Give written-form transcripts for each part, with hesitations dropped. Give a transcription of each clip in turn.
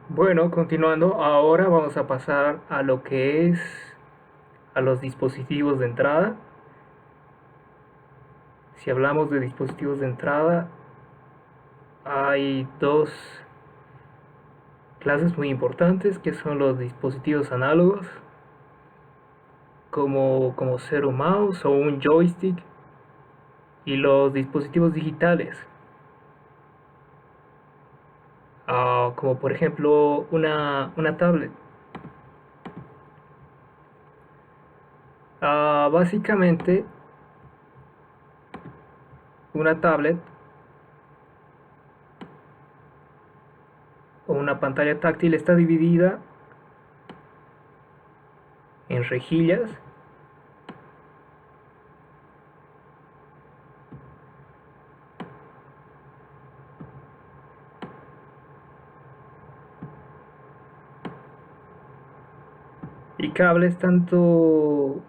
Bueno, continuando, ahora vamos a pasar a lo que es a los dispositivos de entrada. Si hablamos de dispositivos de entrada, hay dos clases muy importantes que son los dispositivos análogos, como ser un mouse o un joystick, y los dispositivos digitales, como por ejemplo una tablet. Básicamente, una tablet o una pantalla táctil está dividida en rejillas y cables tanto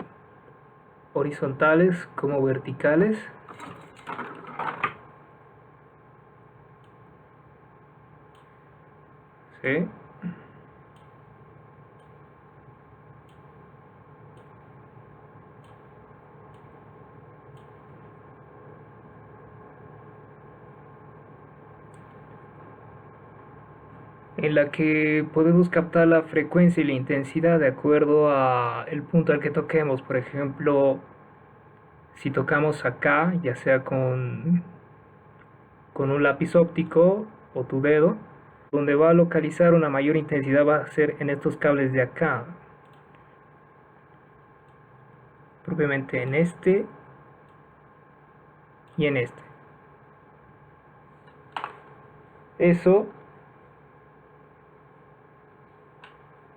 horizontales como verticales, ¿sí? En la que podemos captar la frecuencia y la intensidad de acuerdo a el punto al que toquemos. Por ejemplo, si tocamos acá, ya sea con un lápiz óptico o tu dedo, donde va a localizar una mayor intensidad va a ser en estos cables de acá, propiamente en este y en este. Eso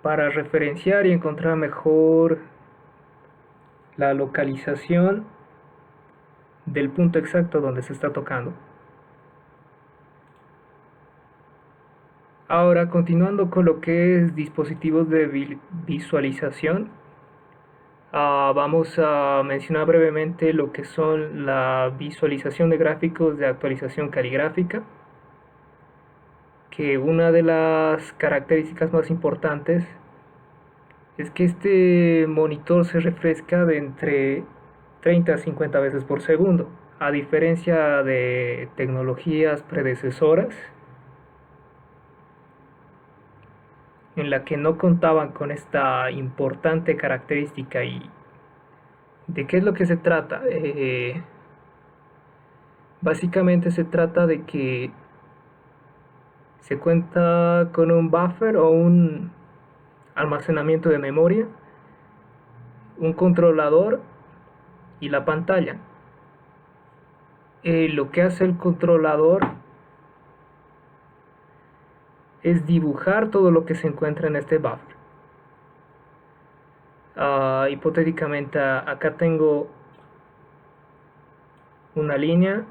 para referenciar y encontrar mejor la localización del punto exacto donde se está tocando. Ahora, continuando con lo que es dispositivos de visualización, vamos a mencionar brevemente lo que son la visualización de gráficos de actualización caligráfica, que una de las características más importantes es que este monitor se refresca de entre 30 a 50 veces por segundo, a diferencia de tecnologías predecesoras en la que no contaban con esta importante característica. ¿Y de qué es lo que se trata? Básicamente se trata de que se cuenta con un buffer o un almacenamiento de memoria, un controlador y la pantalla. Lo que hace el controlador es dibujar todo lo que se encuentra en este buffer. Hipotéticamente acá tengo una línea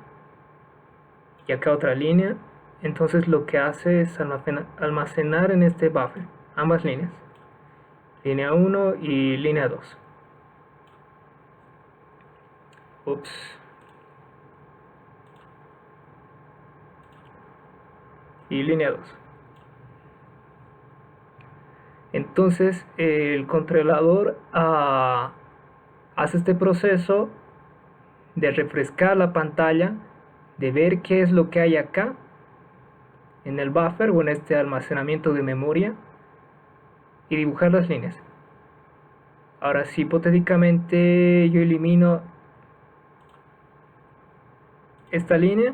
y acá otra línea. Entonces lo que hace es almacenar en este buffer ambas líneas, línea 1 y línea 2. Ups. Y línea 2. Entonces el controlador hace este proceso de refrescar la pantalla, de ver qué es lo que hay acá en el buffer o en este almacenamiento de memoria y dibujar las líneas. Ahora, si hipotéticamente yo elimino esta línea,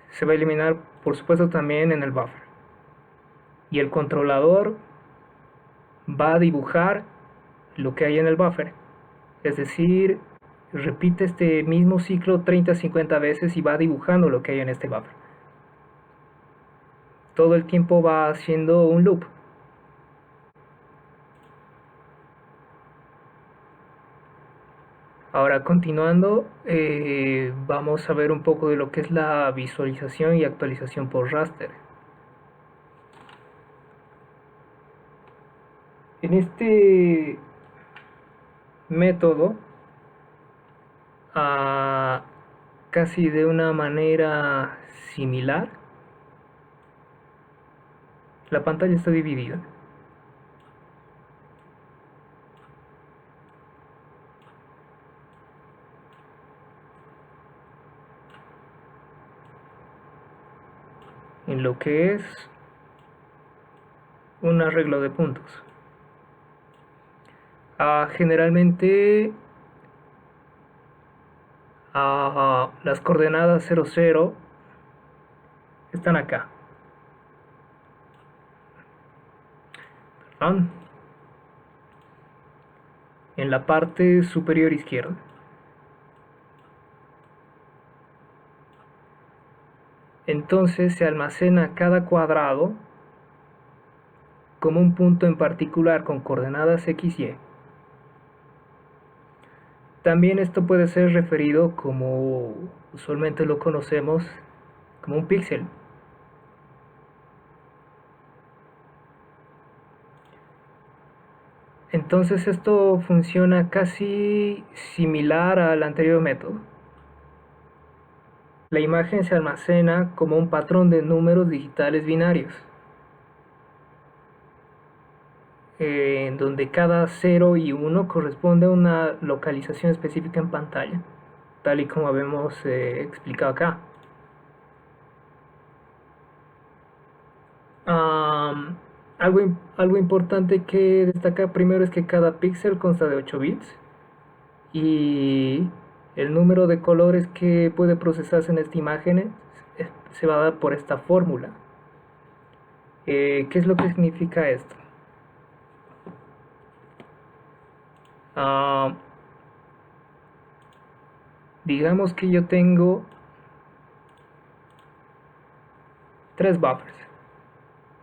se va a eliminar por supuesto también en el buffer. Y el controlador va a dibujar lo que hay en el buffer. Es decir, repite este mismo ciclo 30-50 veces y va dibujando lo que hay en este buffer. Todo el tiempo va haciendo un loop. Ahora, continuando, vamos a ver un poco de lo que es la visualización y actualización por raster. En este método, casi de una manera similar, La pantalla está dividida. En lo que es un arreglo de puntos. Generalmente las coordenadas 0, 0 están acá. Perdón. En la parte superior izquierda. Entonces se almacena cada cuadrado como un punto en particular con coordenadas x, y. También esto puede ser referido como usualmente lo conocemos como un píxel. Entonces esto funciona casi similar al anterior método. La imagen se almacena como un patrón de números digitales binarios, en donde cada 0 y 1 corresponde a una localización específica en pantalla, tal y como habíamos explicado acá. Algo importante que destacar primero es que cada píxel consta de 8 bits y el número de colores que puede procesarse en esta imagen se va a dar por esta fórmula. ¿Qué es lo que significa esto? Ah, digamos que yo tengo 3 buffers.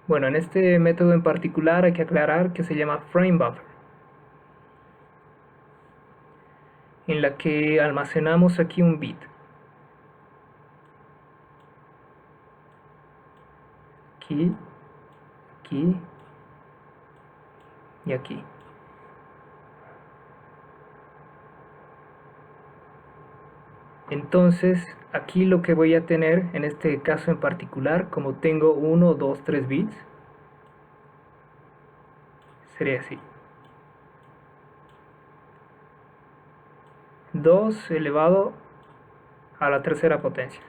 Bueno, en este método en particular hay que aclarar que se llama frame buffer, en la que almacenamos aquí un bit. Aquí, aquí y aquí. Entonces, aquí lo que voy a tener, en este caso en particular, como tengo 1, 2, 3 bits, sería así. 2 elevado a la tercera potencia.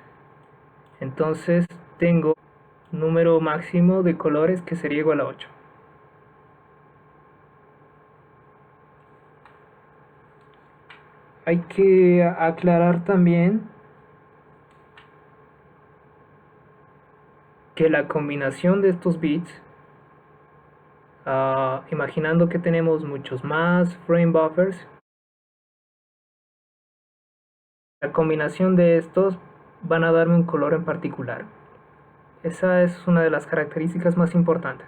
Entonces, tengo un número máximo de colores que sería igual a 8. Hay que aclarar también que la combinación de estos bits, imaginando que tenemos muchos más frame buffers, la combinación de estos van a darme un color en particular. Esa es una de las características más importantes.